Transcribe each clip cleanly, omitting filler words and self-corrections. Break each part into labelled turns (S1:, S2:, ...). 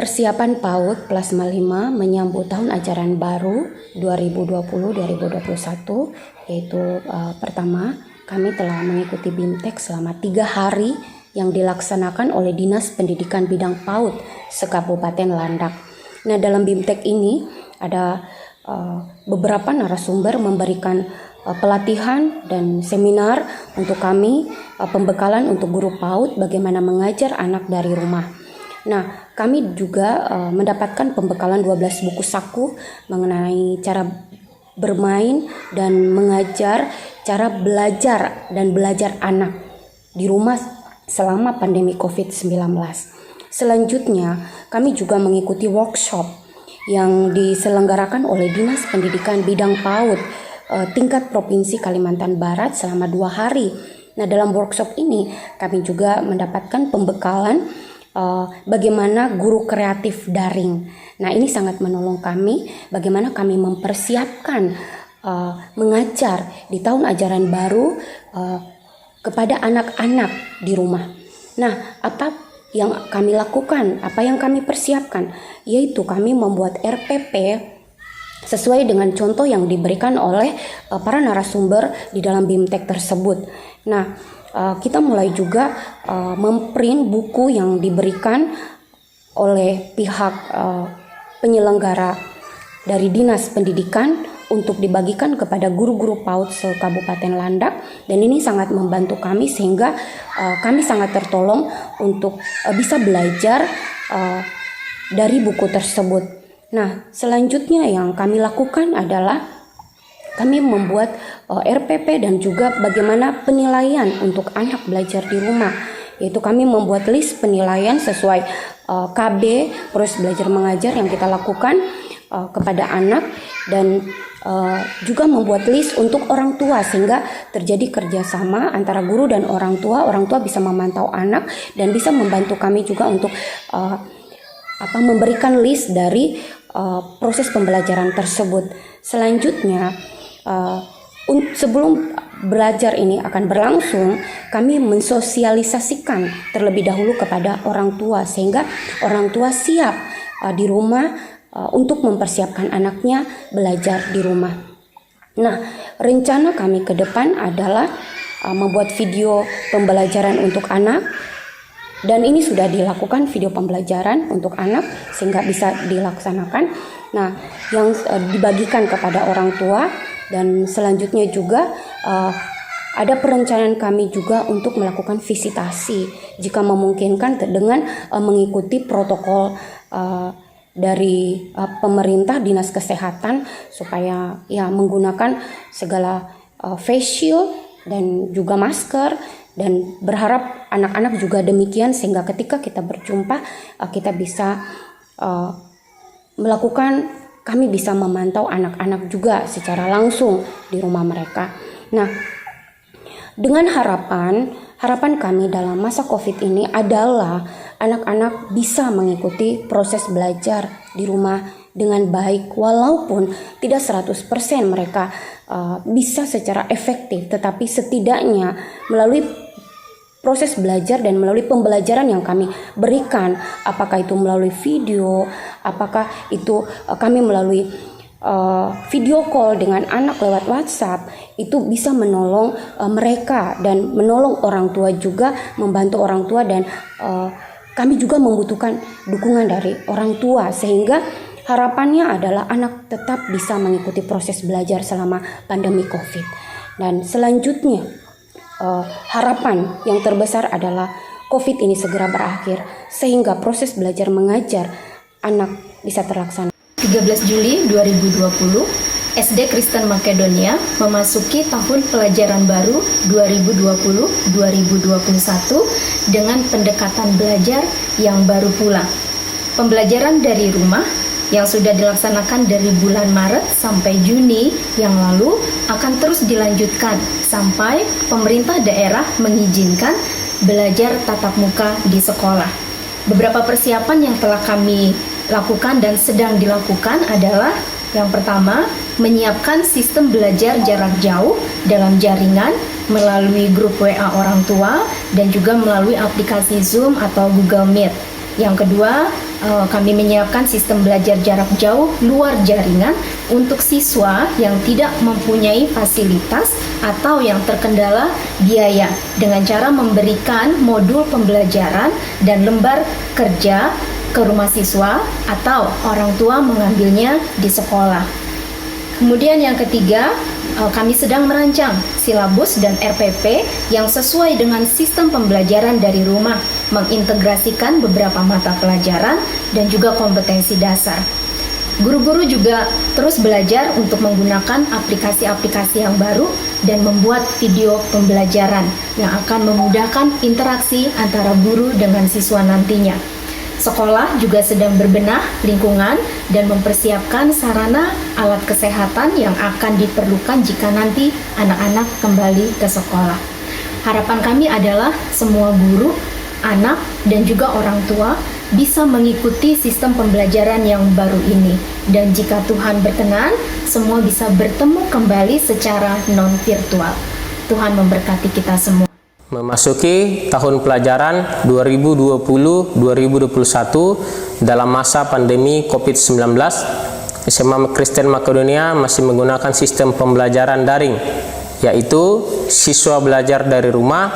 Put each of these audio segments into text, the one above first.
S1: Persiapan PAUD Plasma 5 menyambut tahun ajaran baru 2020-2021, yaitu pertama, kami telah mengikuti BIMTEK selama 3 hari yang dilaksanakan oleh Dinas Pendidikan Bidang PAUD se-Kabupaten Landak. Nah, dalam BIMTEK ini ada beberapa narasumber memberikan pelatihan dan seminar untuk kami, pembekalan untuk guru PAUD bagaimana mengajar anak dari rumah. Nah, kami juga mendapatkan pembekalan 12 buku saku mengenai cara bermain dan mengajar, cara belajar dan belajar anak di rumah selama pandemi COVID-19. Selanjutnya, kami juga mengikuti workshop yang diselenggarakan oleh Dinas Pendidikan Bidang PAUD tingkat Provinsi Kalimantan Barat selama 2 hari. Nah, dalam workshop ini kami juga mendapatkan pembekalan bagaimana guru kreatif daring. Nah, ini sangat menolong kami bagaimana kami mempersiapkan mengajar di tahun ajaran baru kepada anak-anak di rumah. Nah, apa yang kami lakukan, apa yang kami persiapkan, yaitu kami membuat RPP sesuai dengan contoh yang diberikan oleh para narasumber di dalam BIMTEK tersebut. Nah, kita mulai juga memprint buku yang diberikan oleh pihak penyelenggara dari Dinas Pendidikan untuk dibagikan kepada guru-guru PAUD se-Kabupaten Landak, dan ini sangat membantu kami sehingga kami sangat tertolong untuk bisa belajar dari buku tersebut. Nah, selanjutnya yang kami lakukan adalah kami membuat RPP dan juga bagaimana penilaian untuk anak belajar di rumah, yaitu kami membuat list penilaian sesuai KB, proses belajar mengajar yang kita lakukan kepada anak, dan juga membuat list untuk orang tua sehingga terjadi kerjasama antara guru dan orang tua bisa memantau anak dan bisa membantu kami juga untuk memberikan list dari proses pembelajaran tersebut. Selanjutnya, sebelum belajar ini akan berlangsung, kami mensosialisasikan terlebih dahulu kepada orang tua sehingga orang tua siap di rumah untuk mempersiapkan anaknya belajar di rumah. Nah, rencana kami ke depan adalah membuat video pembelajaran untuk anak, dan ini sudah dilakukan video pembelajaran untuk anak sehingga bisa dilaksanakan. Nah, yang dibagikan kepada orang tua. Dan selanjutnya juga ada perencanaan kami juga untuk melakukan visitasi jika memungkinkan dengan mengikuti protokol dari pemerintah, dinas kesehatan, supaya menggunakan segala face shield dan juga masker, dan berharap anak-anak juga demikian sehingga ketika kita berjumpa kita bisa kami bisa memantau anak-anak juga secara langsung di rumah mereka. Nah, dengan harapan kami dalam masa COVID ini adalah anak-anak bisa mengikuti proses belajar di rumah dengan baik, walaupun tidak 100% mereka bisa secara efektif, tetapi setidaknya melalui proses belajar dan melalui pembelajaran yang kami berikan, apakah itu melalui video, apakah itu kami melalui video call dengan anak lewat WhatsApp, itu bisa menolong mereka dan menolong orang tua juga, membantu orang tua, dan kami juga membutuhkan dukungan dari orang tua sehingga harapannya adalah anak tetap bisa mengikuti proses belajar selama pandemi COVID. Dan selanjutnya harapan yang terbesar adalah COVID ini segera berakhir sehingga proses belajar mengajar anak bisa terlaksana.
S2: 13 Juli 2020, SD Kristen Makedonia memasuki tahun pelajaran baru 2020-2021 dengan pendekatan belajar yang baru pula. Pembelajaran dari rumah yang sudah dilaksanakan dari bulan Maret sampai Juni yang lalu akan terus dilanjutkan sampai pemerintah daerah mengizinkan belajar tatap muka di sekolah. Beberapa persiapan yang telah kami lakukan dan sedang dilakukan adalah yang pertama, menyiapkan sistem belajar jarak jauh dalam jaringan melalui grup WA orang tua dan juga melalui aplikasi Zoom atau Google Meet. Yang kedua, kami menyiapkan sistem belajar jarak jauh luar jaringan untuk siswa yang tidak mempunyai fasilitas atau yang terkendala biaya dengan cara memberikan modul pembelajaran dan lembar kerja ke rumah siswa atau orang tua mengambilnya di sekolah. Kemudian yang ketiga, kami sedang merancang silabus dan RPP yang sesuai dengan sistem pembelajaran dari rumah, mengintegrasikan beberapa mata pelajaran dan juga kompetensi dasar. Guru-guru juga terus belajar untuk menggunakan aplikasi-aplikasi yang baru dan membuat video pembelajaran yang akan memudahkan interaksi antara guru dengan siswa nantinya. Sekolah juga sedang berbenah lingkungan dan mempersiapkan sarana alat kesehatan yang akan diperlukan jika nanti anak-anak kembali ke sekolah. Harapan kami adalah semua guru, anak, dan juga orang tua bisa mengikuti sistem pembelajaran yang baru ini. Dan jika Tuhan berkenan, semua bisa bertemu kembali secara non-virtual. Tuhan memberkati kita semua.
S3: Memasuki tahun pelajaran 2020-2021 dalam masa pandemi COVID-19, SMA Kristen Makedonia masih menggunakan sistem pembelajaran daring, yaitu siswa belajar dari rumah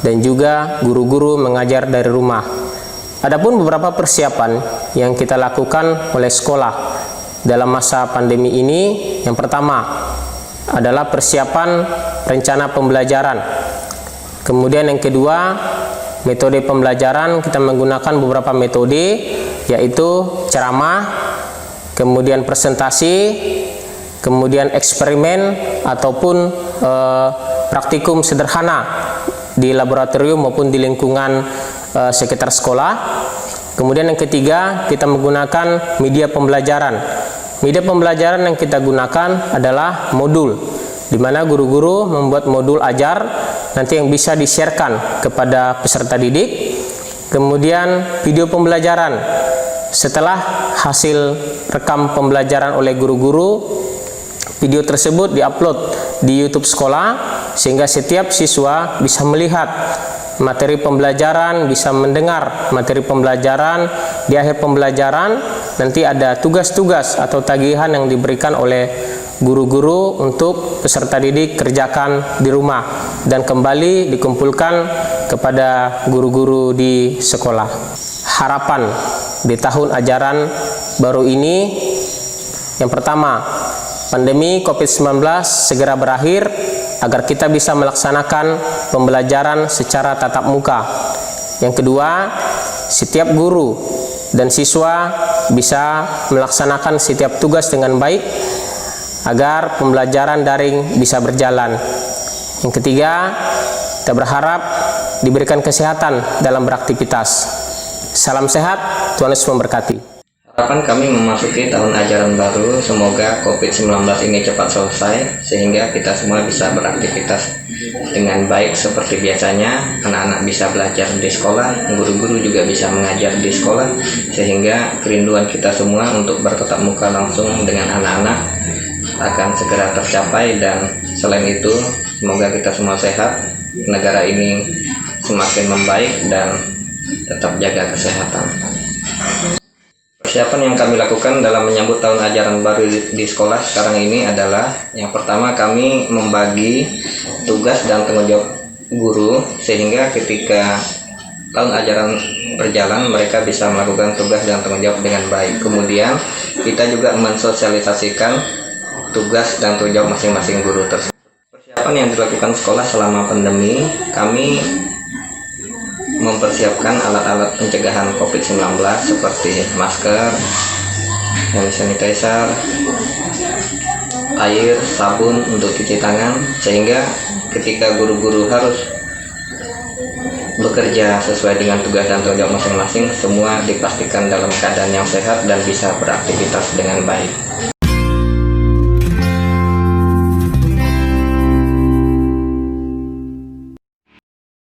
S3: dan juga guru-guru mengajar dari rumah. Adapun beberapa persiapan yang kita lakukan oleh sekolah dalam masa pandemi ini, yang pertama adalah persiapan rencana pembelajaran. Kemudian yang kedua, metode pembelajaran, kita menggunakan beberapa metode, yaitu ceramah, kemudian presentasi, kemudian eksperimen ataupun praktikum sederhana di laboratorium maupun di lingkungan sekitar sekolah. Kemudian yang ketiga, kita menggunakan media pembelajaran. Media pembelajaran yang kita gunakan adalah modul, di mana guru-guru membuat modul ajar nanti yang bisa di-sharekan kepada peserta didik. Kemudian video pembelajaran, setelah hasil rekam pembelajaran oleh guru-guru, video tersebut diupload di YouTube sekolah sehingga setiap siswa bisa melihat materi pembelajaran, bisa mendengar materi pembelajaran. Di akhir pembelajaran nanti ada tugas-tugas atau tagihan yang diberikan oleh guru-guru untuk peserta didik kerjakan di rumah dan kembali dikumpulkan kepada guru-guru di sekolah. Harapan di tahun ajaran baru ini, yang pertama, pandemi COVID-19 segera berakhir agar kita bisa melaksanakan pembelajaran secara tatap muka. Yang kedua, setiap guru dan siswa bisa melaksanakan setiap tugas dengan baik agar pembelajaran daring bisa berjalan. Yang ketiga, kita berharap diberikan kesehatan dalam beraktivitas. Salam sehat, Tuhan Yesus memberkati.
S4: Harapan kami memasuki tahun ajaran baru, semoga COVID-19 ini cepat selesai sehingga kita semua bisa beraktivitas dengan baik seperti biasanya. Anak-anak bisa belajar di sekolah, guru-guru juga bisa mengajar di sekolah, sehingga kerinduan kita semua untuk bertatap muka langsung dengan anak-anak akan segera tercapai. Dan selain itu, semoga kita semua sehat, negara ini semakin membaik dan tetap jaga kesehatan. Persiapan yang kami lakukan dalam menyambut tahun ajaran baru di sekolah sekarang ini adalah, yang pertama, kami membagi tugas dan tanggung jawab guru sehingga ketika tahun ajaran berjalan mereka bisa melakukan tugas dan tanggung jawab dengan baik. Kemudian kita juga mensosialisasikan tugas dan tanggung jawab masing-masing guru tersebut. Persiapan yang dilakukan sekolah selama pandemi, kami mempersiapkan alat-alat pencegahan COVID-19 seperti masker, hand sanitizer, air, sabun untuk cuci tangan, sehingga ketika guru-guru harus bekerja sesuai dengan tugas dan tanggung jawab masing-masing, semua dipastikan dalam keadaan yang sehat dan bisa beraktivitas dengan baik.